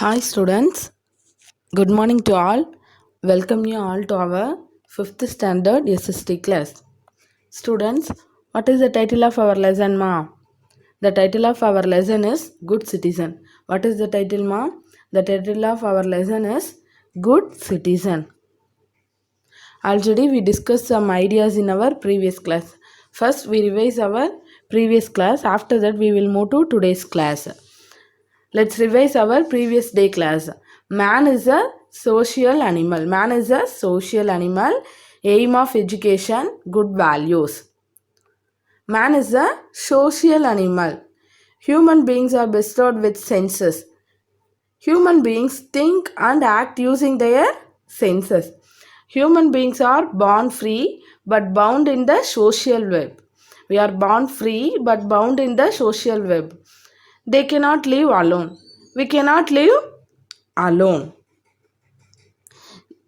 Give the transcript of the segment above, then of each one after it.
Hi students, good morning to all. Welcome you all to our 5th standard SST class. Students, what is the title of our lesson ma? The title of our lesson is Good Citizen. What is the title ma? The title of our lesson is Good Citizen. Already we discussed some ideas in our previous class. First we revise our previous class. After that we will move to today's class. Let's revise our previous day class. Man is a social animal. Man is a social animal. Aim of education, good values. Man is a social animal. Human beings are bestowed with senses. Human beings think and act using their senses. Human beings are born free but bound in the social web. We are born free but bound in the social web. They cannot live alone. We cannot live alone.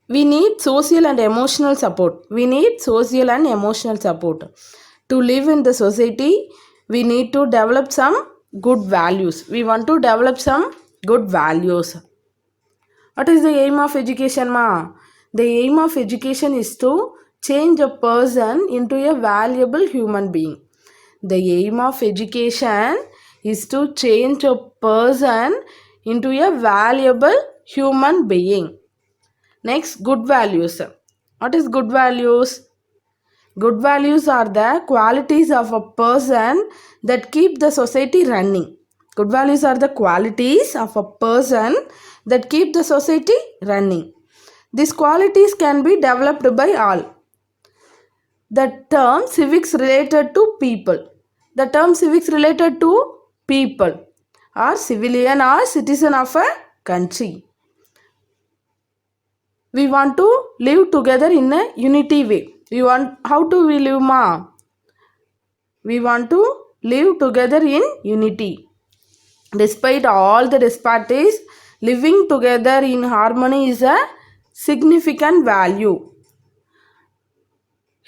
We need social and emotional support. We need social and emotional support. To live in the society, we need to develop some good values. We want to develop some good values. What is the aim of education, ma? The aim of education is to change a person into a valuable human being. The aim of education is to change a person into a valuable human being. Next, good values. What is good values? Good values are the qualities of a person that keep the society running. Good values are the qualities of a person that keep the society running. These qualities can be developed by all. The term civics related to people. The term civics related to people or civilian or citizen of a country. We want to live together in a unity way. How do we live, ma? We want to live together in unity. Despite all the disparities, living together in harmony is a significant value.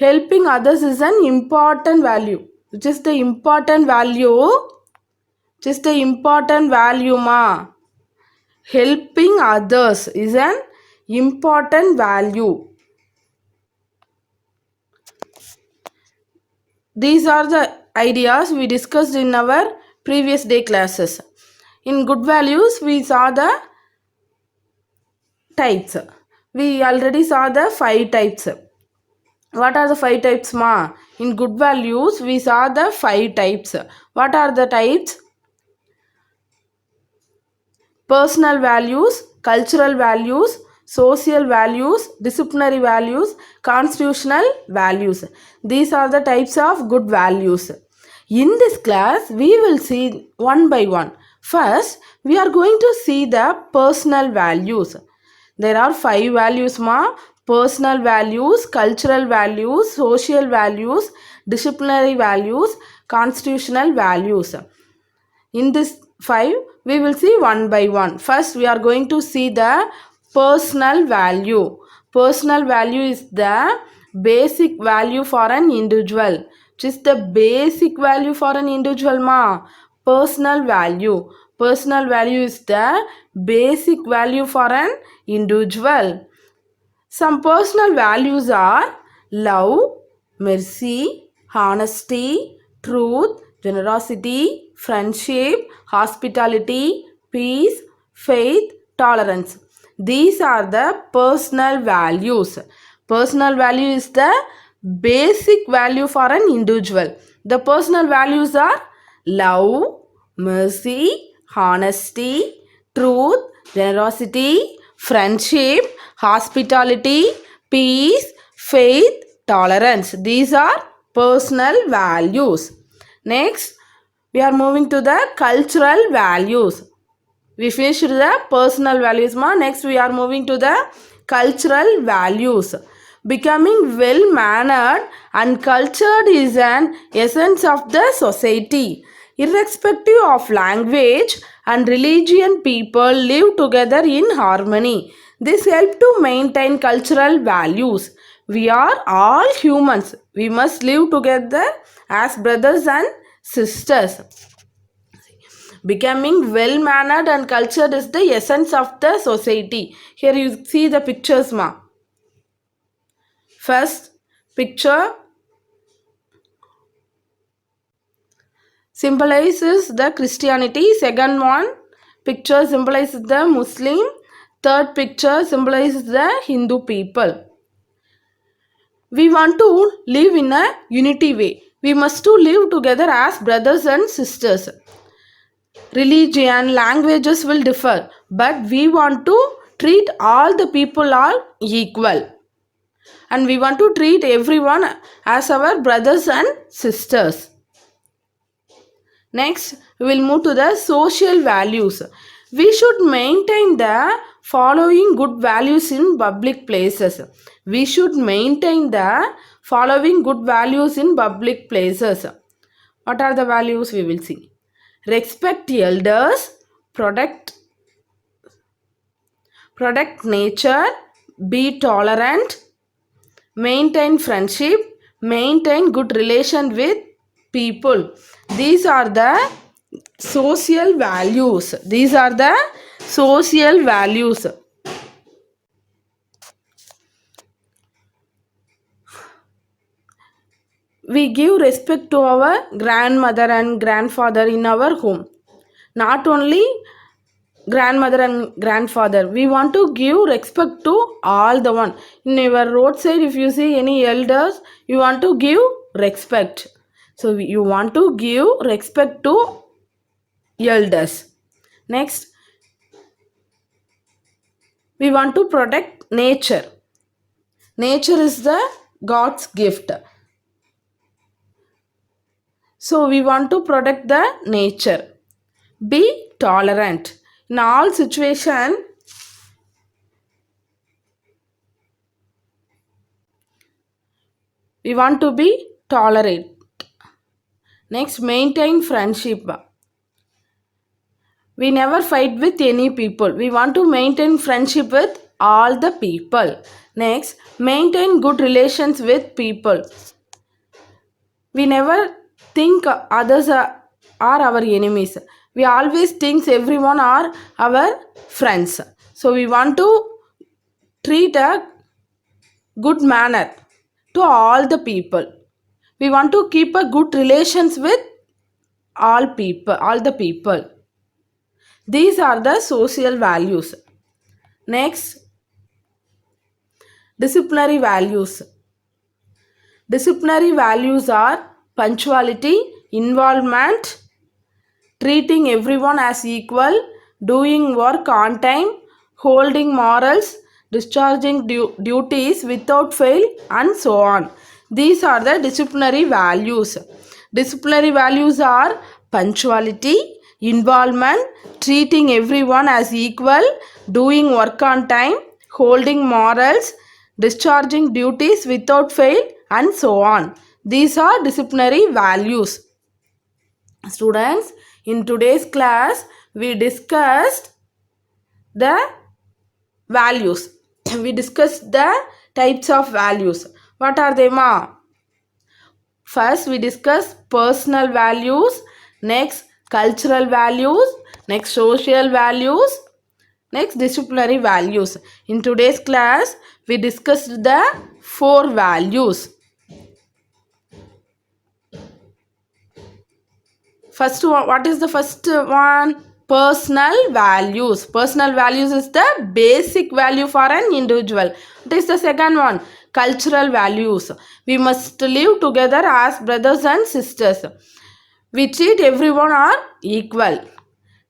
Helping others is an important value. Which is the important value? Just the important value, ma. Helping others is an important value. These are the ideas we discussed in our previous day classes. In good values, we saw the types. We already saw the 5 types. What are the 5 types, ma? In good values, we saw the 5 types. What are the types? Personal values, cultural values, social values, disciplinary values, constitutional values. These are the types of good values. In this class, we will see one by one. First, we are going to see the personal values. There are 5 values, ma. Personal values, cultural values, social values, disciplinary values, constitutional values. In this 5, we will see one by one. First, we are going to see the personal value. Personal value is the basic value for an individual. Which is the basic value for an individual, ma? Personal value. Personal value is the basic value for an individual. Some personal values are love, mercy, honesty, truth, generosity, friendship, hospitality, peace, faith, tolerance. These are the personal values. Personal value is the basic value for an individual. The personal values are love, mercy, honesty, truth, generosity, friendship, hospitality, peace, faith, tolerance. These are personal values. Next, we are moving to the cultural values. We finished the personal values, ma. Next, we are moving to the cultural values. Becoming well-mannered and cultured is an essence of the society. Irrespective of language and religion, people live together in harmony. This helps to maintain cultural values. We are all humans. We must live together as brothers and sisters. Becoming well mannered and cultured is the essence of the society. Here you see the pictures, ma. First picture symbolizes the Christianity. Second one picture symbolizes the Muslim. Third picture symbolizes the Hindu people. We want to live in a unity way. We must to live together as brothers and sisters. Religion, languages will differ, but we want to treat all the people all equal. And we want to treat everyone as our brothers and sisters. Next, we will move to the social values. We should maintain the following good values in public places. We should maintain the following good values in public places. What are the values? We will see. Respect elders, protect nature, be tolerant, maintain friendship, maintain good relation with people. These are the social values. These are the social values. We give respect to our grandmother and grandfather in our home. Not only grandmother and grandfather, we want to give respect to all the one. In your roadside, if you see any elders, you want to give respect. So you want to give respect to elders. Next, we want to protect nature. Nature is the God's gift. So we want to protect the nature. Be tolerant. In all situations, we want to be tolerant. Next, maintain friendship. We never fight with any people. We want to maintain friendship with all the people. Next, maintain good relations with people. We never think others are our enemies. We always think everyone are our friends. So we want to treat a good manner to all the people. We want to keep a good relations with all the people. These are the social values. Next, disciplinary values. Disciplinary values are punctuality, involvement, treating everyone as equal, doing work on time, holding morals, discharging duties without fail, and so on. These are the disciplinary values. Disciplinary values are punctuality, involvement, treating everyone as equal, doing work on time, holding morals, discharging duties without fail, and so on. These are disciplinary values. Students, in today's class, we discussed the values. We discussed the types of values. What are they, ma? First, we discuss personal values. Next, cultural values. Next, social values. Next, disciplinary values. In today's class, we discussed the 4 values. First one, what is the first one? Personal values. Personal values is the basic value for an individual. What is the second one? Cultural values. We must live together as brothers and sisters. We treat everyone are equal.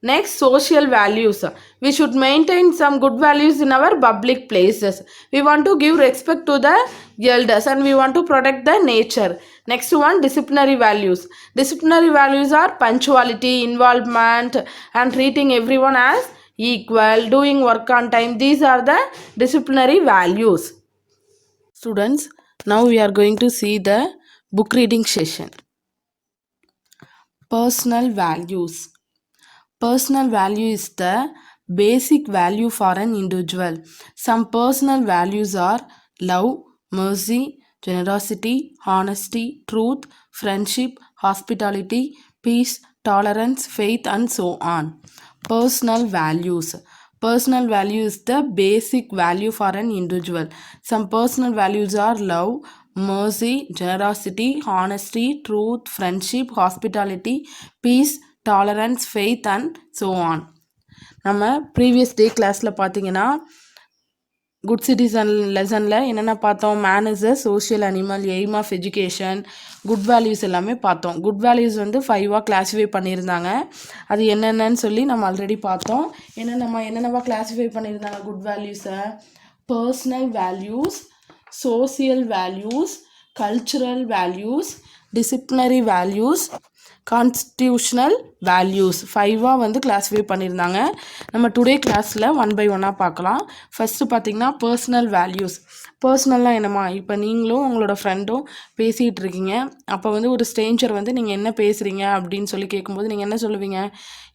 Next, social values. We should maintain some good values in our public places. We want to give respect to the elders and we want to protect the nature. Next one, disciplinary values. Disciplinary values are punctuality, involvement, and treating everyone as equal, doing work on time. These are the disciplinary values. Students, now we are going to see the book reading session. Personal values. Personal value is the basic value for an individual. Some personal values are love, mercy, generosity, honesty, truth, friendship, hospitality, peace, tolerance, faith, and so on. Personal values. Personal value is the basic value for an individual. Some personal values are love, mercy, generosity, honesty, truth, friendship, hospitality, peace, tolerance, faith, and so on. நம்ம previous day கிளாஸில் பார்த்தீங்கன்னா good citizen லெசனில் என்னென்ன பார்த்தோம்? Man is a social animal, aim of education, good values எல்லாமே பார்த்தோம். Good values வந்து 5ஆக classify பண்ணியிருந்தாங்க. அது என்னென்னு சொல்லி நம்ம ஆல்ரெடி பார்த்தோம். என்னென்னவா கிளாஸிஃபை பண்ணியிருந்தாங்க குட் வேல்யூஸை? Personal values, social values, cultural values, disciplinary values, constitutional values 5ஆக வந்து கிளாஸிஃபை பண்ணியிருந்தாங்க. நம்ம டுடே கிளாஸில் 1 by 1 பார்க்கலாம். ஃபஸ்ட்டு பார்த்திங்கன்னா பர்சனல் வேல்யூஸ். பர்சனல்லாம் என்னம்மா? இப்போ நீங்களும் உங்களோட ஃப்ரெண்டும் பேசிகிட்டு இருக்கீங்க. அப்போ வந்து ஒரு ஸ்ட்ரேஞ்சர் வந்து நீங்கள் என்ன பேசுகிறீங்க அப்படின்னு சொல்லி கேட்கும்போது நீங்கள் என்ன சொல்லுவீங்க?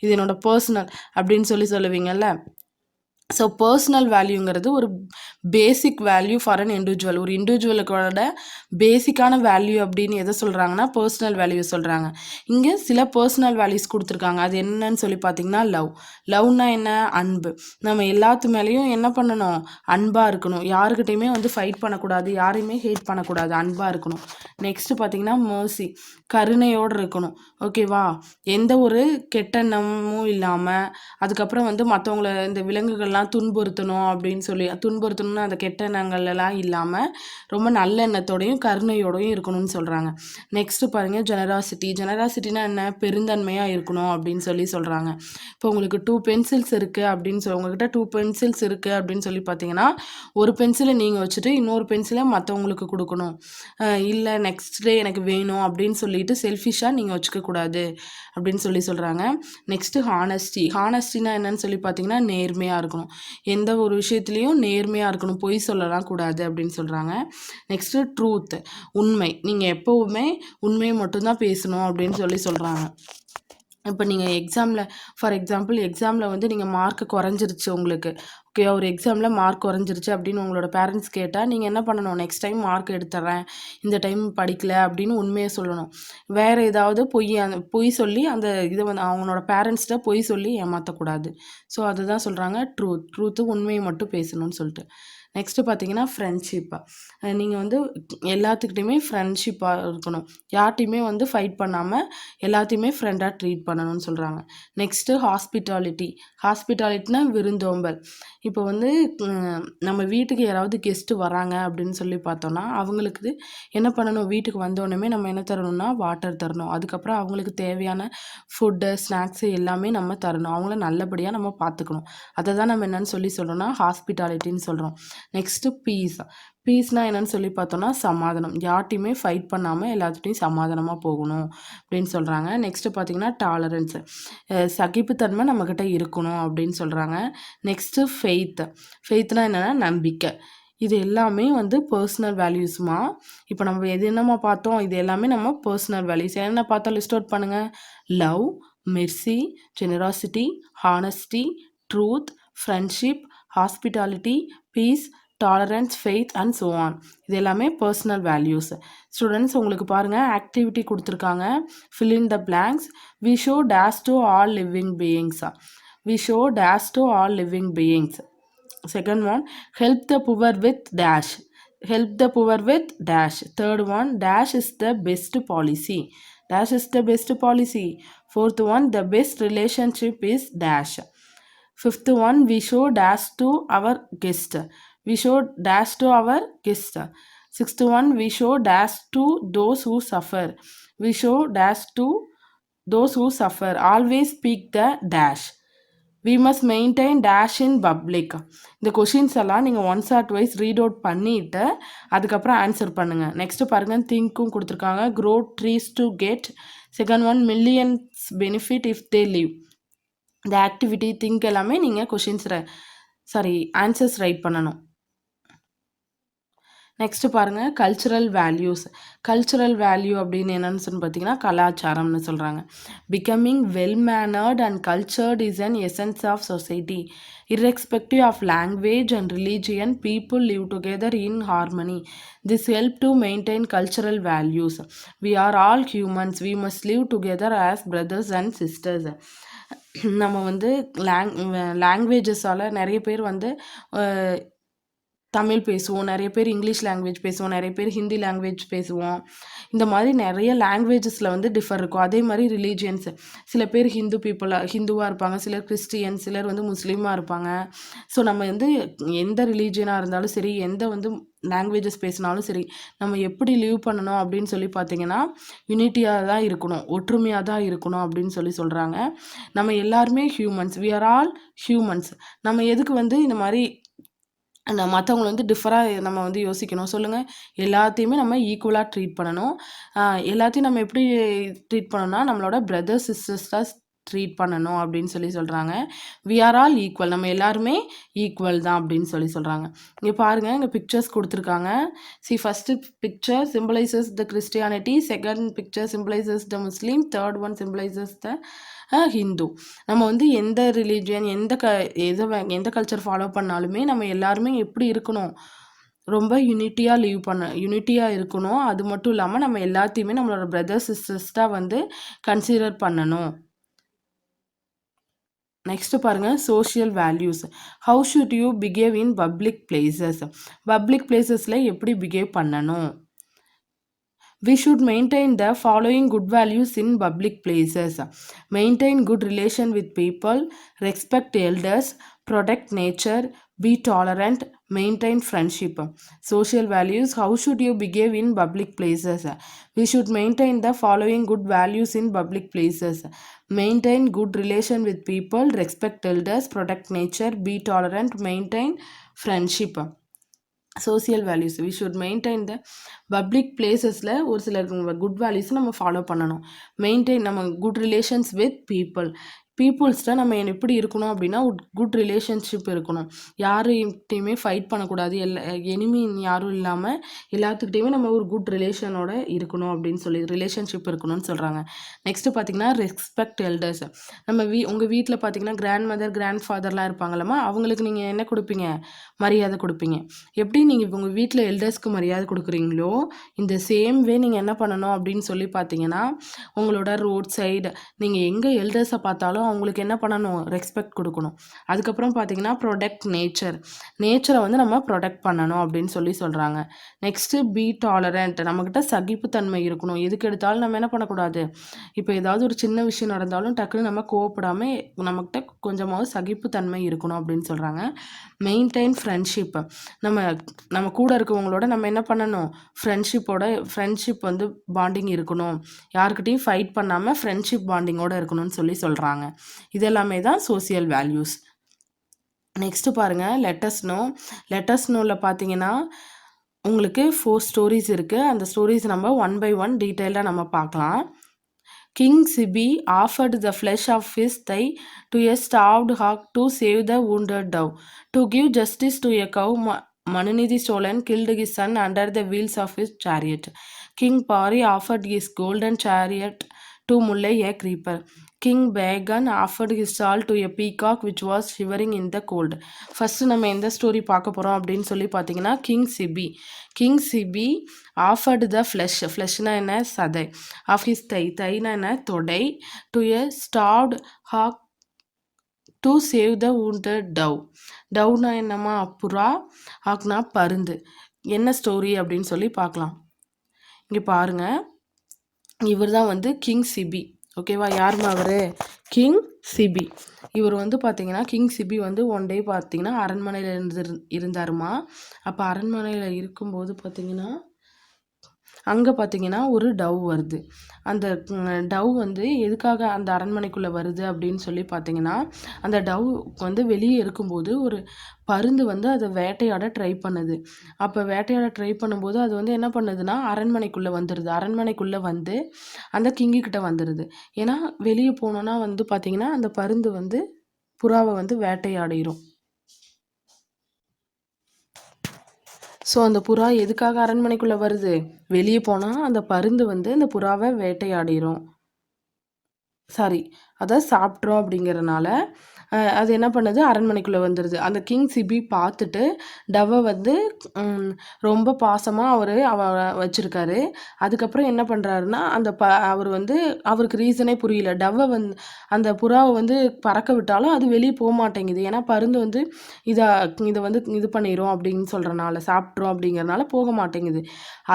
இது என்னோடய பர்சனல் அப்படின்னு சொல்லுவீங்கல்ல. ஸோ பர்சனல் வேல்யூங்கிறது ஒரு பேசிக் வேல்யூ ஃபார் அன் இண்டிவிஜுவல். ஒரு இண்டிவிஜுவலுக்கோட பேசிக்கான வேல்யூ அப்படின்னு எதை சொல்கிறாங்கன்னா பர்சனல் வேல்யூ சொல்கிறாங்க. இங்கே சில பர்சனல் வேல்யூஸ் கொடுத்துருக்காங்க. அது என்னன்னு சொல்லி பார்த்தீங்கன்னா லவ். லவ்னா என்ன? அன்பு. நம்ம எல்லாத்து மேலேயும் என்ன பண்ணணும்? அன்பாக இருக்கணும். யாருக்கிட்டையுமே வந்து ஃபைட் பண்ணக்கூடாது, யாரையுமே ஹேட் பண்ணக்கூடாது, அன்பாக இருக்கணும். நெக்ஸ்ட்டு பார்த்தீங்கன்னா மர்சி, கருணையோடு இருக்கணும். ஓகேவா? எந்த ஒரு கெட்டெண்ணமும் இல்லாமல், அதுக்கப்புறம் வந்து மற்றவங்கள இந்த விலங்குகள்லாம் துன்புறுத்தணும் அப்படின்னு சொல்லி துன்புறுத்தணும்னு அந்த கெட்ட எண்ணங்கள்லாம் இல்லாமல் ரொம்ப நல்ல எண்ணத்தோடையும் கருணையோடையும் இருக்கணும்னு சொல்கிறாங்க. நெக்ஸ்ட்டு பாருங்கள் ஜெனராசிட்டி. ஜெனராசிட்டினா என்ன? பெருந்தன்மையாக இருக்கணும் அப்படின்னு சொல்கிறாங்க. இப்போ உங்களுக்கு 2 பென்சில்ஸ் இருக்குது அப்படின்னு உங்கள்கிட்ட 2 பென்சில்ஸ் இருக்குது அப்படின்னு சொல்லி பார்த்தீங்கன்னா ஒரு பென்சிலை நீங்கள் வச்சுட்டு இன்னொரு பென்சிலை மற்றவங்களுக்கு கொடுக்கணும். இல்லை நெக்ஸ்ட் டே எனக்கு வேணும் அப்படின்னு சொல்லிட்டு செல்ஃபிஷாக நீங்கள் வச்சுக்கக்கூடாது அப்படின்னு சொல்கிறாங்க. Next honesty. ஹானஸ்டினா என்னன்னு சொல்லி பார்த்தீங்கன்னா நேர்மையாக இருக்கணும். எந்த ஒரு விஷயத்துலையும் நேர்மையாக இருக்கணும், பொய் சொல்லலாம் கூடாது அப்படின்னு சொல்கிறாங்க. நெக்ஸ்ட்டு ட்ரூத், உண்மை. நீங்கள் எப்போவுமே உண்மையை மட்டும்தான் பேசணும் அப்படின்னு சொல்கிறாங்க. இப்போ நீங்கள் ஃபார் எக்ஸாம்பிள் எக்ஸாமில் வந்து நீங்கள் மார்க்கு குறைஞ்சிருச்சு உங்களுக்கு. ஓகே, ஒரு எக்ஸாமில் மார்க் குறைஞ்சிருச்சு அப்படின்னு உங்களோட பேரண்ட்ஸ் கேட்டால் நீங்கள் என்ன பண்ணணும்? நெக்ஸ்ட் டைம் மார்க் எடுத்துறேன், இந்த டைம் படிக்கல அப்படின்னு உண்மையை சொல்லணும். வேறு ஏதாவது பொய் சொல்லி அந்த இதை வந்து அவங்களோட பேரண்ட்ஸ்கிட்ட பொய் சொல்லி ஏமாற்றக்கூடாது. ஸோ அதுதான் சொல்கிறாங்க ட்ரூத்து, உண்மையை மட்டும் பேசணும்னு சொல்லிட்டு. நெக்ஸ்ட்டு பார்த்தீங்கன்னா ஃப்ரெண்ட்ஷிப்பாக. நீங்கள் வந்து எல்லாத்துக்கிட்டையுமே ஃப்ரெண்ட்ஷிப்பாக இருக்கணும். யார்ட்டையுமே வந்து ஃபைட் பண்ணாமல் எல்லாத்தையுமே ஃப்ரெண்டாக ட்ரீட் பண்ணணும்னு சொல்கிறாங்க. நெக்ஸ்ட்டு ஹாஸ்பிட்டாலிட்டினா விருந்தோம்பல். இப்போ வந்து நம்ம வீட்டுக்கு யாராவது கெஸ்ட்டு வராங்க அப்படின்னு சொல்லி பார்த்தோன்னா அவங்களுக்கு என்ன பண்ணணும்? வீட்டுக்கு வந்தோடனே நம்ம என்ன தரணும்னா வாட்டர் தரணும். அதுக்கப்புறம் அவங்களுக்கு தேவையான ஃபுட்டு, ஸ்நாக்ஸு எல்லாமே நம்ம தரணும். அவங்கள நல்லபடியாக நம்ம பார்த்துக்கணும். அதை தான் நம்ம என்னன்னு சொல்கிறோன்னா ஹாஸ்பிட்டாலிட்டின்னு சொல்கிறோம். நெக்ஸ்ட்டு பீஸ்னால் என்னன்னு சொல்லி பார்த்தோன்னா சமாதானம். யார்ட்டையுமே ஃபைட் பண்ணாமல் எல்லாத்துட்டையும் சமாதானமாக போகணும் அப்படின்னு சொல்கிறாங்க. நெக்ஸ்ட்டு பார்த்திங்கன்னா டாலரன்ஸு, சகிப்புத்தன்மை நம்மக்கிட்ட இருக்கணும் அப்படின்னு சொல்கிறாங்க. நெக்ஸ்ட்டு ஃபெய்த்னால் என்னென்னா நம்பிக்கை. இது எல்லாமே வந்து பர்சனல் வேல்யூஸ்மா. இப்போ நம்ம என்னம்மா பார்த்தோம்? இது எல்லாமே நம்ம பர்சனல் வேல்யூஸ். என்ன பார்த்தோம்? லிஸ்ட் அவுட் பண்ணுங்கள். Love, mercy, generosity, honesty, truth, friendship, hospitality, peace, tolerance, faith and so on. இது எல்லாமே பர்சனல் வேல்யூஸ். ஸ்டூடெண்ட்ஸ் உங்களுக்கு பாருங்கள் ஆக்டிவிட்டி கொடுத்துருக்காங்க. Fill in the blanks. We show dash to all living beings. We show dash to all living beings. Second one, help the poor with dash. Help the poor with dash. Third one, dash is the best policy. Dash is the best policy. Fourth one, the best relationship is dash. Fifth one, we show dash to our guest. We show dash to our guest. Sixth one, we show dash to those who suffer. We show dash to those who suffer. Always speak the dash. We must maintain dash in public. இந்த questions எல்லாம் நீங்கள் once or twice read out பண்ணிவிட்டு அதுக்கப்புறம் answer பண்ணுங்கள். Next பாருங்கள் திங்க்கும் கொடுத்துருக்காங்க. Grow trees to get. Second one, millions benefit if they live. இந்த ஆக்டிவிட்டி திங்க் எல்லாமே நீங்கள் ஆன்சர்ஸ் ரைட் பண்ணணும். நெக்ஸ்ட் பாருங்க கல்ச்சுரல் வேல்யூஸ். கல்ச்சுரல் வேல்யூ அப்படின்னு என்னன்னு சொல்லி பார்த்தீங்கன்னா கலாச்சாரம்னு சொல்கிறாங்க. Becoming well mannered and cultured is an essence of society. irrespective of language and religion, people live together in harmony. This help to maintain cultural values. We are all humans. We must live together as brothers and sisters. நம்ம வந்து லாங்குவேஜஸால் நிறைய பேர் வந்து தமிழ் பேசுவோம், நிறைய பேர் English language பேசுவோம், நிறைய பேர் ஹிந்தி லாங்குவேஜ் பேசுவோம். இந்த மாதிரி நிறைய லாங்குவேஜஸில் வந்து டிஃபர் இருக்கும். அதே மாதிரி ரிலீஜியன்ஸு, சில பேர் ஹிந்துவாக இருப்பாங்க, சிலர் கிறிஸ்டியன், சிலர் வந்து முஸ்லீமாக இருப்பாங்க. ஸோ நம்ம வந்து எந்த ரிலீஜியனாக இருந்தாலும் சரி, எந்த வந்து லாங்குவேஜஸ் பேசினாலும் சரி, நம்ம எப்படி லீவ் பண்ணணும் அப்படின்னு சொல்லி பார்த்தீங்கன்னா யூனிட்டியாக தான் இருக்கணும், ஒற்றுமையாக தான் இருக்கணும் அப்படின்னு சொல்கிறாங்க. நம்ம எல்லாருமே humans. We are all humans. நம்ம எதுக்கு வந்து இந்த மாதிரி மற்றவங்களை வந்து டிஃபராக நம்ம வந்து யோசிக்கணும் சொல்லுங்கள். எல்லாத்தையுமே நம்ம ஈக்குவலாக ட்ரீட் பண்ணணும். எல்லாத்தையும் நம்ம எப்படி ட்ரீட் பண்ணணும்னா நம்மளோட பிரதர்ஸ் சிஸ்டர்ஸ் தான் ட்ரீட் பண்ணணும் அப்படின்னு சொல்கிறாங்க. We are all equal. நம்ம எல்லாருமே ஈக்குவல் தான் அப்படின்னு சொல்கிறாங்க. இங்கே பாருங்கள், இங்கே பிக்சர்ஸ் கொடுத்துருக்காங்க. First picture symbolises the Christianity, second picture symbolises the Muslim, third one symbolises the Hindu. நம்ம வந்து எந்த ரிலீஜியன், எந்த கல்ச்சர் ஃபாலோ பண்ணாலுமே நம்ம எல்லாருமே எப்படி இருக்கணும், ரொம்ப யூனிட்டியாக இருக்கணும். அது மட்டும் இல்லாமல் நம்ம எல்லாத்தையுமே நம்மளோட பிரதர்ஸ் சிஸ்டர்ஸ்டாக வந்து கன்சிடர் பண்ணணும். நெக்ஸ்ட் பாருங்க social values. How should you behave in public places. Public பிளேசஸில் எப்படி பிஹேவ் பண்ணணும். We should maintain the following good values in public places. Maintain good relation with people, respect elders, protect nature, be tolerant, maintain friendship. Social values. How should you behave in public places? We should maintain the following good values in public places. Maintain good relation with people, respect elders, protect nature, be tolerant, maintain friendship. Social values. We should maintain the public பிளேசஸில் ஒரு சில good வேல்யூஸை நம்ம follow பண்ணணும். நம்ம good relations with பீப்புள்ஸ்ட நம்ம எப்படி இருக்கணும் அப்படின்னா குட் ரிலேஷன்ஷிப் இருக்கணும். யார்கிட்டையுமே ஃபைட் பண்ணக்கூடாது. எனிமி யாரும் இல்லாமல் எல்லாத்துக்கிட்டையுமே நம்ம ஒரு குட் ரிலேஷனோட இருக்கணும் அப்படின்னு ரிலேஷன்ஷிப் இருக்கணும்னு சொல்கிறாங்க. நெக்ஸ்ட்டு பார்த்திங்கன்னா ரெஸ்பெக்ட் எல்டர்ஸ். நம்ம உங்கள் வீட்டில் பார்த்திங்கன்னா கிராண்ட் மதர் கிராண்ட் ஃபாதர்லாம் இருப்பாங்களம்மா, அவங்களுக்கு நீங்கள் என்ன கொடுப்பீங்க, மரியாதை கொடுப்பீங்க. எப்படி நீங்கள் உங்கள் வீட்டில் எல்டர்ஸ்க்கு மரியாதை கொடுக்குறீங்களோ இந்த சேம் வே நீங்கள் என்ன பண்ணணும் அப்படின்னு பார்த்தீங்கன்னா உங்களோட ரோட் சைடு நீங்கள் எங்கே எல்டர்ஸை பார்த்தாலும் அவங்களுக்கு என்ன பண்ணணும், ரெஸ்பெக்ட் கொடுக்கணும். அதுக்கப்புறம் பார்த்தீங்கன்னா ப்ரொடெக்ட் நேச்சரை வந்து நம்ம ப்ரொடெக்ட் பண்ணணும் அப்படின்னு சொல்கிறாங்க. Next be tolerant. நம்மக்கிட்ட சகிப்புத்தன்மை இருக்கணும். எதுக்கு எடுத்தாலும் நம்ம என்ன பண்ணக்கூடாது, இப்போ ஏதாவது ஒரு சின்ன விஷயம் நடந்தாலும் டக்குன்னு நம்ம கோவப்படாமல் நம்மக்கிட்ட கொஞ்சமாவது சகிப்புத்தன்மை இருக்கணும் அப்படின்னு சொல்கிறாங்க. Maintain friendship. நம்ம கூட இருக்கவங்களோட நம்ம என்ன பண்ணணும், ஃப்ரெண்ட்ஷிப் வந்து பாண்டிங் இருக்கணும். யாருக்கிட்டையும் ஃபைட் பண்ணாமல் ஃப்ரெண்ட்ஷிப் பாண்டிங்கோடு இருக்கணும்னு சொல்கிறாங்க. இதெல்லாமே தான் சோசியல் வேல்யூஸ். நெக்ஸ்ட்டு பாருங்கள் லெட்டஸ் நோவில் பார்த்தீங்கன்னா உங்களுக்கு 4 ஸ்டோரிஸ் இருக்குது. அந்த ஸ்டோரிஸ் நம்ம 1 by 1 டீட்டெயிலாக நம்ம பார்க்கலாம். King Sibi offered the flesh of his thigh to a starved hawk to save the wounded dove. To give justice to a cow, Manunidhi Cholan killed his son under the wheels of his chariot. King Pari offered his golden chariot to Mullai, a creeper. King Bagan offered his shawl to a peacock which was shivering in the cold. First நம்ம எந்த story பார்க்க போகிறோம் அப்படின்னு பார்த்தீங்கன்னா king Sibi offered the ஃப்ளெஷ்னா என்ன, சதை, of his தைனா என்ன, தொடை, to a starved hawk to save the wounded டவ்னா என்னம்மா, புறா, ஹாக்னா பருந்து. என்ன ஸ்டோரி அப்படின்னு பார்க்கலாம். இங்கே பாருங்கள், இவர் தான் வந்து கிங் சிபி. ஓகேவா, யாருமா அவர், கிங் சிபி. இவர் வந்து பார்த்தீங்கன்னா கிங் சிபி வந்து ஒன் டே பார்த்தீங்கன்னா அரண்மனையில் இருந்தாருமா. அப்போ அரண்மனையில் இருக்கும்போது பார்த்தீங்கன்னா அங்கே பார்த்தீங்கன்னா ஒரு டவ் வருது. அந்த டவ் வந்து எதுக்காக அந்த அரண்மனைக்குள்ளே வருது அப்படின்னு பார்த்தீங்கன்னா அந்த டவ் வந்து வெளியே இருக்கும்போது ஒரு பருந்து வந்து அதை வேட்டையாட ட்ரை பண்ணுது. அப்போ வேட்டையாட ட்ரை பண்ணும்போது அது வந்து என்ன பண்ணுதுன்னா அரண்மனைக்குள்ளே வந்துடுது. அரண்மனைக்குள்ளே வந்து அந்த கிங்கிக்கிட்ட வந்துடுது. ஏன்னா வெளியே போனோன்னா வந்து பார்த்தீங்கன்னா அந்த பருந்து வந்து புறாவை வந்து வேட்டையாடிரும். ஸோ அந்த புறா எதுக்காக அரண்மனைக்குள்ளே வருது? வெளியே போனால் அந்த பருந்து வந்து அந்த புறாவை வேட்டையாடிரும். சாரி, அதை சாப்பிட்றோம் அப்படிங்கிறனால அது என்ன பண்ணுது, அரண்மனைக்குள்ளே வந்துடுது. அந்த கிங் சிபி பார்த்துட்டு டவ்வை வந்து ரொம்ப பாசமாக அவ வச்சுருக்காரு. அதுக்கப்புறம் என்ன பண்ணுறாருன்னா, அவர் வந்து அவருக்கு ரீசனே புரியல. டவ்வை வந்து அந்த புறாவை வந்து பறக்க விட்டாலும் அது வெளியே போக மாட்டேங்குது. ஏன்னா பருந்து வந்து இதை இதை வந்து இது பண்ணிடும் அப்படின்னு சொல்கிறனால, சாப்பிட்றோம் அப்படிங்கிறனால போக மாட்டேங்குது.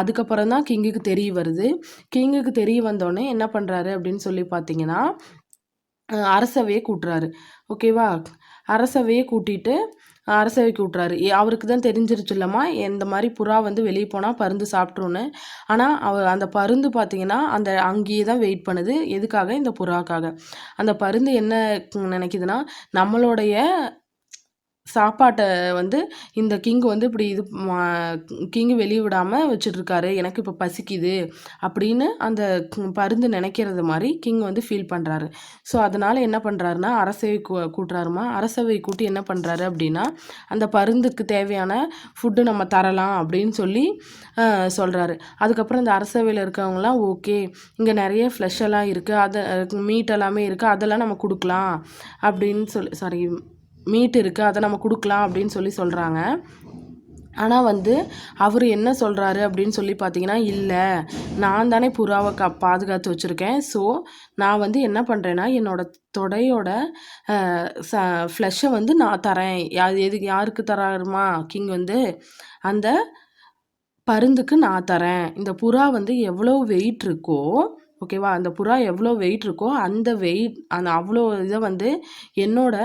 அதுக்கப்புறம் தான் கிங்குக்கு தெரிய வருது. கிங்குக்கு தெரிய வந்தோடனே என்ன பண்ணுறாரு அப்படின்னு சொல்லி பார்த்தீங்கன்னா, அரசவையை கூட்டுறாரு. ஓகேவா? அரசவையை கூட்டிட்டு அரசவைக்கு விட்றாரு. அவருக்கு தான் தெரிஞ்சிருச்சு இல்லைம்மா, இந்த மாதிரி புறா வந்து வெளியே போனால் பருந்து சாப்பிட்ருன்னு. ஆனால் அந்த பருந்து பார்த்தீங்கன்னா அங்கேயே தான் வெயிட் பண்ணுது. எதுக்காக? இந்த புறாக்காக. அந்த பருந்து என்ன நினைக்குதுன்னா, நம்மளுடைய சாப்பாட்டை வந்து இந்த கிங் வந்து இப்படி கிங் வெளியே விடாமல் வச்சிட்ருக்காரு, எனக்கு இப்போ பசிக்குது அப்படின்னு அந்த பருந்து நினைக்கிறது மாதிரி கிங் வந்து ஃபீல் பண்ணுறாரு. ஸோ அதனால் என்ன பண்ணுறாருன்னா, அரசவை கூட்டுறாருமா. அரசவை கூட்டி என்ன பண்ணுறாரு அப்படின்னா, அந்த பருந்துக்கு தேவையான ஃபுட்டு நம்ம தரலாம் அப்படின்னு சொல்லி சொல்கிறாரு. அதுக்கப்புறம் இந்த அரசவையில் இருக்கவங்களாம் ஓகே, இங்கே நிறைய ஃப்ளஷ் எல்லாம் இருக்குது, அதை மீட் எல்லாமே இருக்குது, அதெல்லாம் நம்ம கொடுக்கலாம் அப்படின்னு சொல்லி மீட் இருக்குது, அதை நம்ம கொடுக்கலாம் அப்படின்னு சொல்லி சொல்கிறாங்க. ஆனால் வந்து அவர் என்ன சொல்கிறாரு அப்படின்னு சொல்லி பார்த்தீங்கன்னா, இல்லை, நான் தானே புறாவை பாதுகாத்து வச்சுருக்கேன். ஸோ நான் வந்து என்ன பண்ணுறேன்னா, என்னோடய தொடையோட ஃப்ளஷை வந்து நான் தரேன். யாருக்கு தராருமா கிங் வந்து, அந்த பருந்துக்கு நான் தரேன். இந்த புறா வந்து எவ்வளோ வெயிட் இருக்கோ, ஓகேவா, அந்த புறா எவ்வளோ வெயிட் இருக்கோ அந்த அவ்வளோ இதை வந்து என்னோட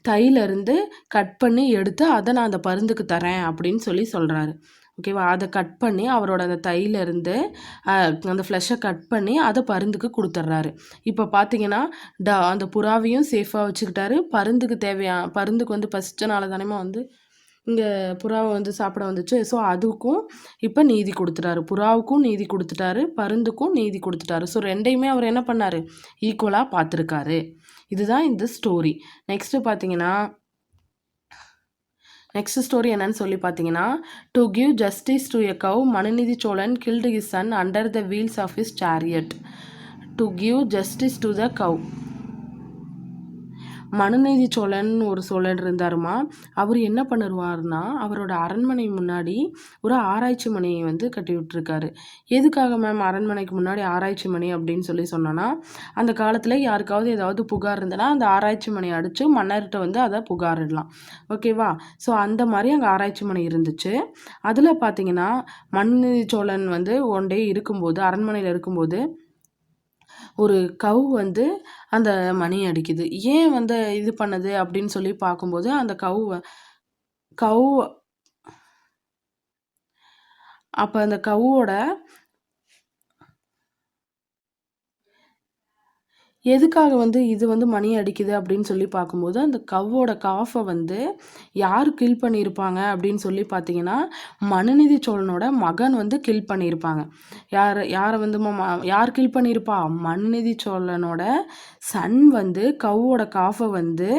தையிலேருந்து கட் பண்ணி எடுத்து அதை நான் அந்த பருந்துக்கு தரேன் அப்படின்னு சொல்லி சொல்கிறாரு. ஓகேவா, அதை கட் பண்ணி அவரோட அந்த தையிலேருந்து அந்த ஃப்ளஷை கட் பண்ணி அதை பருந்துக்கு கொடுத்துட்றாரு. இப்போ பார்த்தீங்கன்னா அந்த புறாவையும் சேஃபாக வச்சுக்கிட்டாரு. பருந்துக்கு வந்து பசிச்சனால தானேமா வந்து இங்கே புறாவை வந்து சாப்பிட வந்துச்சு. ஸோ அதுக்கும் இப்போ நீதி கொடுத்துட்டாரு. புறாவுக்கும் நீதி கொடுத்துட்டாரு, பருந்துக்கும் நீதி கொடுத்துட்டாரு. ஸோ ரெண்டையுமே அவர் என்ன பண்ணார், ஈக்குவலாக பார்த்துருக்காரு. இதுதான் இந்த ஸ்டோரி. நெக்ஸ்ட்டு பார்த்தீங்கன்னா, நெக்ஸ்ட் ஸ்டோரி என்னன்னு சொல்லி பார்த்தீங்கன்னா, to give justice to a cow, Manuneedhi Cholan killed his son under the wheels of his chariot. To give justice to the cow. Manuneedhi Cholan ஒரு சோழன் இருந்தாருமா. அவர் என்ன பண்ணுவார்னா, அவரோட அரண்மனை முன்னாடி ஒரு ஆராய்ச்சி மணியை வந்து கட்டி விட்டுருக்காரு. எதுக்காக மேம் அரண்மனைக்கு முன்னாடி ஆராய்ச்சி மணி அப்படின்னு சொல்லி சொன்னோன்னா, அந்த காலத்தில் யாருக்காவது ஏதாவது புகார் இருந்ததுன்னா அந்த ஆராய்ச்சி மணியை அடித்து மன்னர்கிட்ட வந்து அதை புகாரிடலாம். ஓகேவா? ஸோ அந்த மாதிரி அங்கே ஆராய்ச்சி மணி இருந்துச்சு. அதில் பார்த்தீங்கன்னா, மனுநீதி சோழன் வந்து ஒன் டே இருக்கும்போது, அரண்மனையில் இருக்கும்போது ஒரு கவ் வந்து அந்த மணி அடிக்குது. ஏன் வந்து இது பண்ணுது அப்படின்னு சொல்லி பார்க்கும்போது, அந்த கவ் அப்போ அந்த கவ்வோட எதுக்காக வந்து இது வந்து மணி அடிக்குது அப்படின்னு சொல்லி பார்க்கும்போது, அந்த கவ்வோட காஃபை வந்து யார் கில் பண்ணியிருப்பாங்க அப்படின்னு சொல்லி பார்த்தீங்கன்னா, மனுநீதி சோழனோட மகன் வந்து கில் பண்ணியிருப்பாங்க. யாரை வந்து யார் கில் பண்ணியிருப்பா? மனுநீதி சோழனோட சன் வந்து கவ்வோட காஃபை வந்து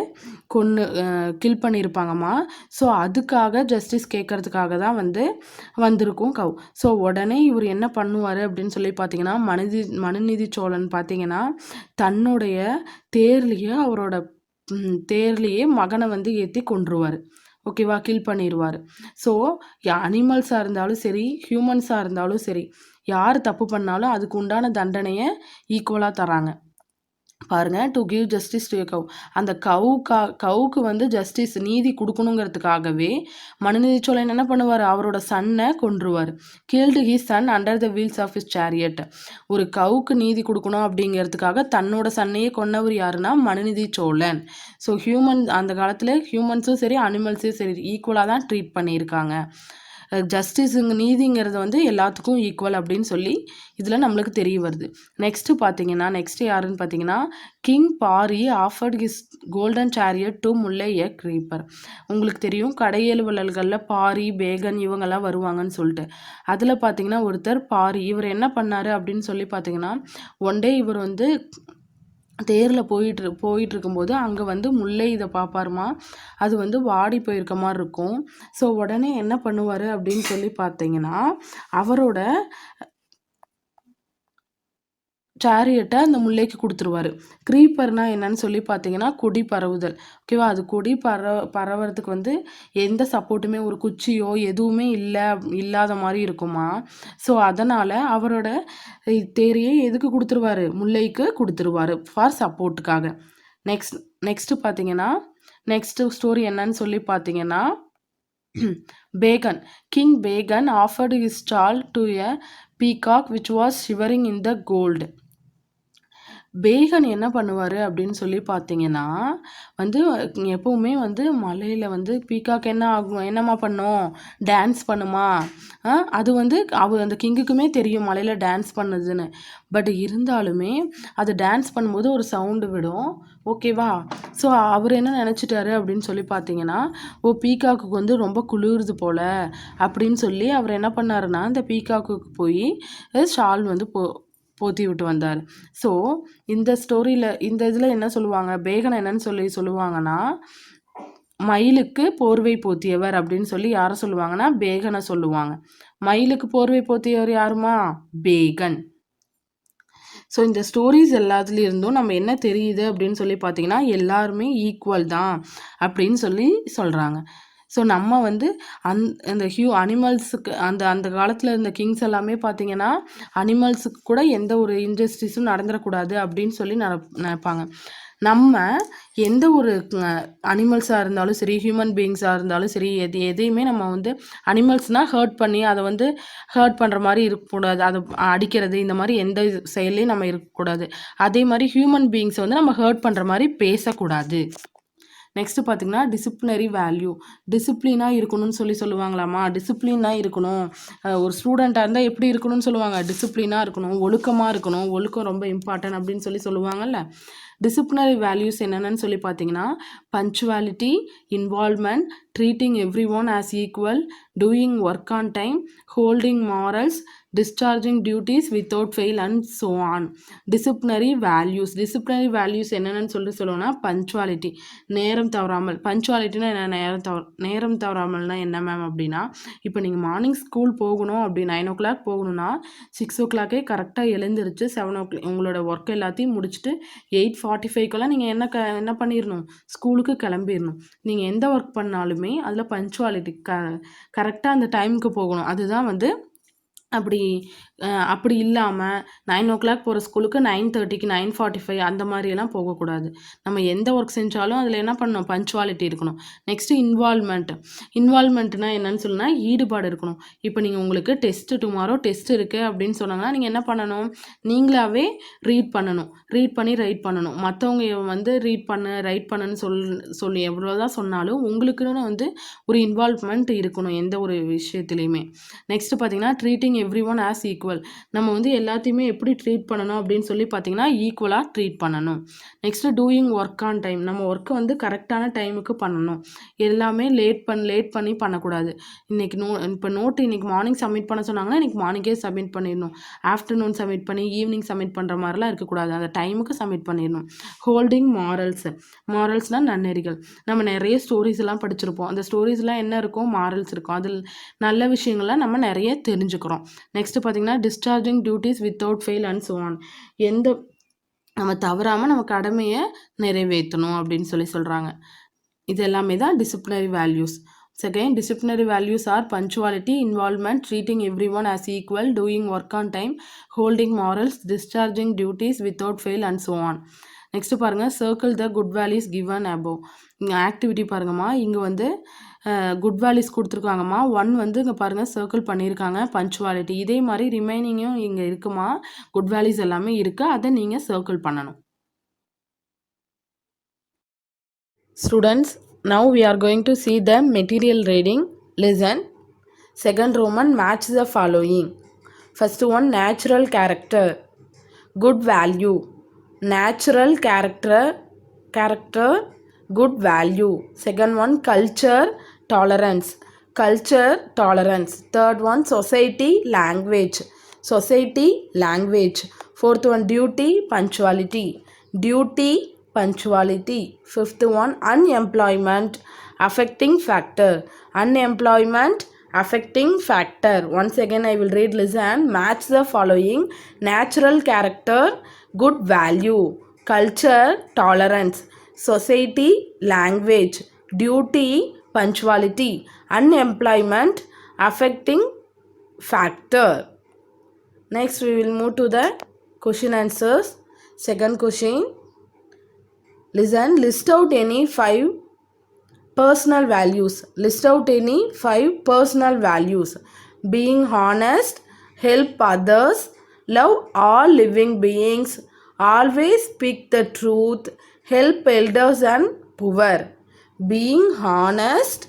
கில் பண்ணியிருப்பாங்கம்மா. ஸோ அதுக்காக ஜஸ்டிஸ் கேட்கறதுக்காக தான் வந்து வந்திருக்கும் கவ். ஸோ உடனே இவர் என்ன பண்ணுவார் அப்படின்னு சொல்லி பார்த்தீங்கன்னா, மனுநீதி சோழன் பார்த்தீங்கன்னா தன்னுடைய அவரோட தேர்லேயே மகனை வந்து ஏற்றி கொன்றுவார். ஓகேவா, கில் பண்ணிடுவார். ஸோ அனிமல்ஸாக இருந்தாலும் சரி, ஹியூமன்ஸாக இருந்தாலும் சரி, யார் தப்பு பண்ணாலும் அதுக்கு உண்டான தண்டனையை ஈக்குவலாக தராங்க. பாருங்கள், to give justice to a cow. அந்த கவுக்கு வந்து ஜஸ்டிஸ் நீதி கொடுக்கணுங்கிறதுக்காகவே மனுநீதி சோழன் என்ன பண்ணுவார், அவரோட சன்னை கொன்றுவார். Killed his son under the wheels of his chariot. ஒரு கவுக்கு நீதி கொடுக்கணும் அப்படிங்கிறதுக்காக தன்னோட சன்னையே கொன்னவர் யாருன்னா மனுநீதி சோழன். ஸோ அந்த காலத்தில் ஹியூமன்ஸும் சரி அனிமல்ஸும் சரி ஈக்குவலாக தான் ட்ரீட் பண்ணியிருக்காங்க. ஜஸ்டிஸுங்க நீதிங்கிறது வந்து எல்லாத்துக்கும் ஈக்குவல் அப்படின்னு சொல்லி இதில் நம்மளுக்கு தெரிய வருது. நெக்ஸ்ட்டு யாருன்னு பார்த்தீங்கன்னா, king Pari offered his golden chariot to mullai a creeper. உங்களுக்கு தெரியும், கடையேழு வள்ளல்களில் பாரி, பேகன் இவங்கெல்லாம் வருவாங்கன்னு சொல்லிட்டு. அதில் பார்த்தீங்கன்னா ஒருத்தர் பாரி. இவர் என்ன பண்ணார் அப்படின்னு சொல்லி பார்த்தீங்கன்னா, ஒன் டே இவர் வந்து தேரில் போயிட்டு இருக்கும்போது அங்கே வந்து முல்லை இதை பார்ப்பாருமா. அது வந்து வாடி போயிருக்க மாதிரி இருக்கும். ஸோ உடனே என்ன பண்ணுவார் அப்படின்னு சொல்லி பார்த்தீங்கன்னா, அவரோட சேரியட்டை அந்த முல்லைக்கு கொடுத்துருவாரு. க்ரீப்பர்னா என்னன்னு சொல்லி பார்த்தீங்கன்னா கொடி பரவுதல். ஓகேவா? அது கொடி பரவறதுக்கு வந்து எந்த சப்போர்ட்டுமே ஒரு குச்சியோ எதுவுமே இல்லாத மாதிரி இருக்குமா. ஸோ அதனால் அவரோட தேரையே எதுக்கு கொடுத்துருவாரு? முல்லைக்கு கொடுத்துருவாரு ஃபார் சப்போர்ட்டுக்காக. நெக்ஸ்ட்டு பார்த்தீங்கன்னா நெக்ஸ்ட்டு ஸ்டோரி என்னன்னு சொல்லி பார்த்தீங்கன்னா Bacon. King Bacon offered his stall to a peacock which was shivering in the gold. Pegan என்ன பண்ணுவார் அப்படின்னு சொல்லி பார்த்தீங்கன்னா வந்து எப்போவுமே வந்து மலையில் வந்து பீகாக் என்ன ஆகும், என்னம்மா பண்ணும், டான்ஸ் பண்ணுமா. அது வந்து அந்த கிங்குக்குமே தெரியும் மலையில் டான்ஸ் பண்ணுதுன்னு. பட் இருந்தாலுமே அது டான்ஸ் பண்ணும்போது ஒரு சவுண்டு விடும். ஓகேவா? ஸோ அவர் என்ன நினச்சிட்டாரு அப்படின்னு சொல்லி பார்த்தீங்கன்னா, பீகாக்கு வந்து ரொம்ப குளிருது போல் அப்படின்னு சொல்லி அவர் என்ன பண்ணாருன்னா இந்த பீகாக்குக்கு போய் ஷால் வந்து போத்தி விட்டு வந்தார். ஸோ இந்த ஸ்டோரியில் இந்த இதில் என்ன சொல்லுவாங்க, பேகன் என்னன்னு சொல்லுவாங்கன்னா மயிலுக்கு போர்வை போத்தியவர் அப்படின்னு சொல்லி யாரை சொல்லுவாங்கன்னா பேகனை சொல்லுவாங்க. மயிலுக்கு போர்வை போத்தியவர் யாருமா? பேகன். ஸோ இந்த ஸ்டோரிஸ் எல்லாத்துலேருந்தும் நம்ம என்ன தெரியுது அப்படின்னு சொல்லி பார்த்தீங்கன்னா எல்லாருமே ஈக்குவல் தான் அப்படின்னு சொல்லி சொல்கிறாங்க. ஸோ நம்ம வந்து அந்த அனிமல்ஸுக்கு அந்த காலத்தில் இருந்த கிங்ஸ் எல்லாமே பார்த்தீங்கன்னா அனிமல்ஸுக்கு கூட எந்த ஒரு இன்ஜஸ்டிஸும் நடந்துடக்கூடாது அப்படின்னு சொல்லி நினைப்பாங்க. நம்ம எந்த ஒரு அனிமல்ஸாக இருந்தாலும் சரி, ஹியூமன் பீயிங்ஸாக இருந்தாலும் சரி, எதையுமே நம்ம வந்து அனிமல்ஸ்னால் ஹர்ட் பண்ணி அதை வந்து ஹர்ட் பண்ணுற மாதிரி இருக்கக்கூடாது. அதை அடிக்கிறது இந்த மாதிரி எந்த செயல்லையும் நம்ம இருக்கக்கூடாது. அதே மாதிரி ஹியூமன் பீயிங்ஸை வந்து நம்ம ஹர்ட் பண்ணுற மாதிரி பேசக்கூடாது. நெக்ஸ்ட்டு பார்த்திங்கன்னா டிசிப்ளினரி வேல்யூ. டிசிப்ளினாக இருக்கணும்னு சொல்லுவாங்களாம்மா. டிசிப்ளினாக இருக்கணும். ஒரு ஸ்டூடெண்ட்டாக இருந்தால் எப்படி இருக்கணும்னு சொல்லுவாங்க, டிசிப்ளினாக இருக்கணும், ஒழுக்கமாக இருக்கணும். ஒழுக்கம் ரொம்ப இம்பார்ட்டன்ட் அப்படின்னு சொல்லுவாங்கல்ல. டிசிப்ளினரி வேல்யூஸ் என்னென்னு சொல்லி பார்த்தீங்கன்னா punctuality, involvement, treating every one as equal, doing work on time, holding morals, discharging duties without fail and so on. Disciplinary values என்னென்னு சொல்லுவோம்னா பஞ்சுவாலிட்டி, நேரம் தவறாமல். பஞ்சுவாலிட்டினா என்ன? நேரம் தவறாமல்னா என்ன மேம் அப்படின்னா, இப்போ நீங்கள் மார்னிங் ஸ்கூல் போகணும் அப்படி 9 o'clock போகணுன்னா 6 o'clock கரெக்டாக எழுந்திரிச்சு 7 o'clock உங்களோட ஒர்க் எல்லாத்தையும் முடிச்சுட்டு 8:45 நீங்கள் என்ன பண்ணிடணும், ஸ்கூலுக்கு கிளம்பிடணும். நீங்கள் எந்த ஒர்க் பண்ணாலுமே அதில் பஞ்சுவாலிட்டி கரெக்டாக அந்த டைமுக்கு போகணும். அதுதான் வந்து அப்படி இல்லாமல் 9 o'clock போகிற ஸ்கூலுக்கு 9:30க்கு 9:45 அந்த மாதிரியெல்லாம் போகக்கூடாது. நம்ம எந்த ஒர்க் செஞ்சாலும் அதில் என்ன பண்ணணும், பஞ்சுவாலிட்டி இருக்கணும். நெக்ஸ்ட்டு இன்வால்வ்மெண்ட்னா என்னன்னு சொல்லுனா ஈடுபாடு இருக்கணும். இப்போ நீங்கள் உங்களுக்கு டுமாரோ டெஸ்ட் இருக்குது அப்படின்னு சொன்னாங்கன்னா நீங்கள் என்ன பண்ணணும், நீங்களாவே ரீட் பண்ணி ரைட் பண்ணணும். மற்றவங்க வந்து ரைட் பண்ணுன்னு சொல்லி எவ்வளோதான் சொன்னாலும் உங்களுக்குன்னு வந்து ஒரு இன்வால்வ்மெண்ட் இருக்கணும் எந்த ஒரு விஷயத்துலையுமே. நெக்ஸ்ட்டு பார்த்தீங்கன்னா treating every one as equal. நம்ம வந்து எல்லாத்தையுமே எப்படி ட்ரீட் பண்ணணும் அப்படின்னு சொல்லி பார்த்தீங்கன்னா ஈக்குவலாக ட்ரீட் பண்ணணும். Next doing work on time. நம்ம ஒர்க்கை வந்து கரெக்டான டைமுக்கு பண்ணணும். எல்லாமே லேட் பண்ணி பண்ணக்கூடாது. இப்போ நோட்டு இன்றைக்கி மார்னிங் சப்மிட் பண்ண சொன்னாங்கன்னா இன்றைக்கி மார்னிங்கே சப்மிட் பண்ணிடணும். ஆஃப்டர்நூன் சப்மிட் பண்ணி ஈவினிங் சப்மிட் பண்ணுற மாதிரிலாம் இருக்கக்கூடாது. அந்த டைமுக்கு சப்மிட் பண்ணிடணும். ஹோல்டிங் மாரல்ஸ்னால் நன்னெறிகள். நம்ம நிறைய ஸ்டோரிஸ் எல்லாம் படிச்சிருப்போம். அந்த ஸ்டோரிஸ்லாம் என்ன இருக்கும், மாரல்ஸ் இருக்கும். அதில் நல்ல விஷயங்கள்லாம் நம்ம நிறைய தெரிஞ்சுக்கிறோம். நெக்ஸ்ட்டு பார்த்திங்கன்னா discharging duties without fail and so on. நம்ம தவறாமல் நம்ம கடமையை நிறைவேற்றணும் அப்படின்னு சொல்கிறாங்க. இது எல்லாமே தான் disciplinary values. Second, disciplinary values are punctuality, involvement, treating everyone as equal, doing work on time, holding morals, discharging duties without fail and so on. Next பாருங்கள், circle the good values given above. இங்கே activity பாருங்கம்மா, இங்கே வந்து good values கொடுத்துருக்காங்கம்மா. 1 வந்து இங்கே பாருங்கள் circle பண்ணியிருக்காங்க punctuality. இதே மாதிரி ரிமைனிங்கும் இங்கே இருக்குமா, குட் வேல்யூஸ் எல்லாமே இருக்குது. அதை நீங்கள் சர்க்கிள் பண்ணணும். Students, now we are going to see the material reading. Listen. Second Roman, match the following. First one, natural character. Good value. Natural character, good value. Second one, culture, tolerance. Third one, society, language. Fourth one, duty, punctuality. duty, punctuality. Fifth one, unemployment, affecting factor. Unemployment, affecting factor. Once again I will read, listen. Match the following: natural character, good value, culture, tolerance, society, language, duty, punctuality, unemployment, affecting factor. Next we will move to the question answers. Second question, listen, list out any 5 personal values. List out any 5 personal values. Being honest, help others, love all living beings, always speak the truth, help elders and poor. Being honest,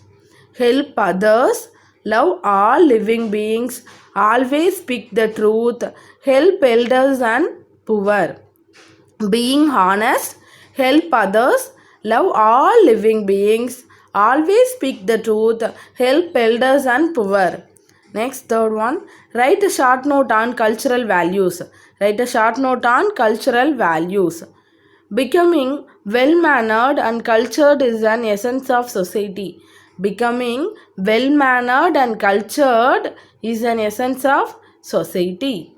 help others, love all living beings, always speak the truth, help elders and poor. Being honest, help others, love all living beings, always speak the truth, help elders and poor. Next, third one, write a short note on cultural values. Write a short note on cultural values. Becoming well mannered and cultured is an essence of society. Becoming well mannered and cultured is an essence of society.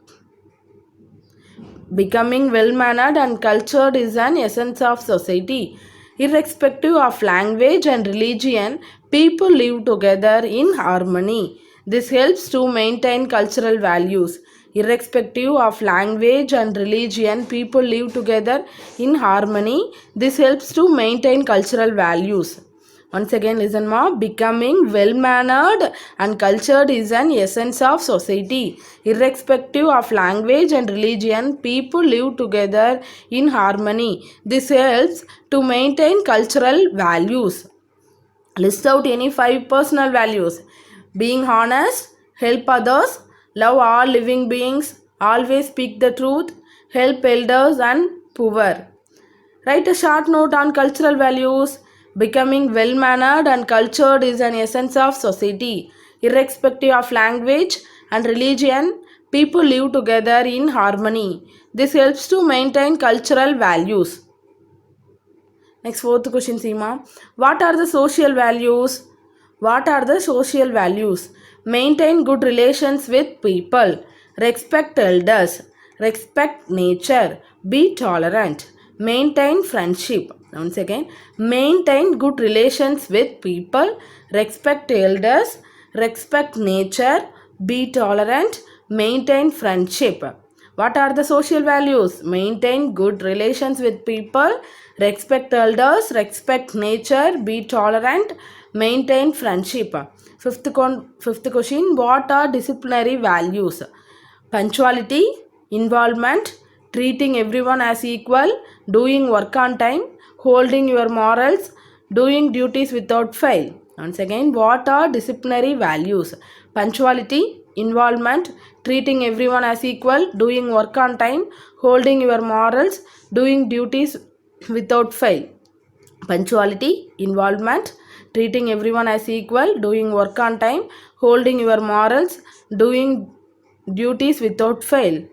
Becoming well mannered and cultured is an essence of society. Irrespective of language and religion, people live together in harmony. This helps to maintain cultural values. Irrespective of language and religion, people live together in harmony. This helps to maintain cultural values. Once again, listen more. Becoming well mannered and cultured is an essence of society. Irrespective of language and religion, people live together in harmony. This helps to maintain cultural values. List out any 5 personal values. Being honest, help others, love all living beings, always speak the truth, help elders and poor. Write a short note on cultural values. Becoming well mannered and cultured is an essence of society. Irrespective of language and religion, people live together in harmony. This helps to maintain cultural values. Next, fourth question, Seema. What are the social values? What are the social values? Maintain good relations with people. Respect elders. Respect nature. Be tolerant. Maintain friendship. Once again, maintain good relations with people. Respect elders. Respect nature. Be tolerant. Maintain friendship. What are the social values? Maintain good relations with people, respect elders, respect nature, be tolerant, maintain friendship. Fifth question, what are disciplinary values? Punctuality, involvement, treating everyone as equal, doing work on time, holding your morals, doing duties without fail. Once again, what are disciplinary values? Punctuality, involvement, treating everyone as equal, doing work on time, holding your morals, doing duties without fail. Punctuality, involvement, treating everyone as equal, doing work on time, holding your morals, doing duties without fail.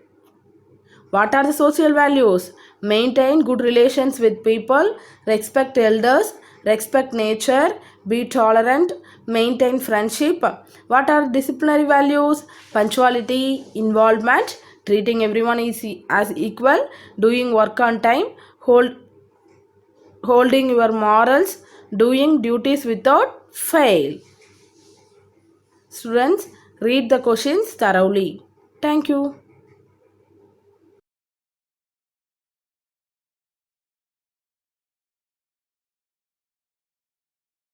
What are the social values? Maintain good relations with people, respect elders, respect nature, be tolerant, maintain friendship. What are disciplinary values? Punctuality, involvement, treating everyone as equal, doing work on time, holding your morals, doing duties without fail. Students, read the questions thoroughly. Thank you.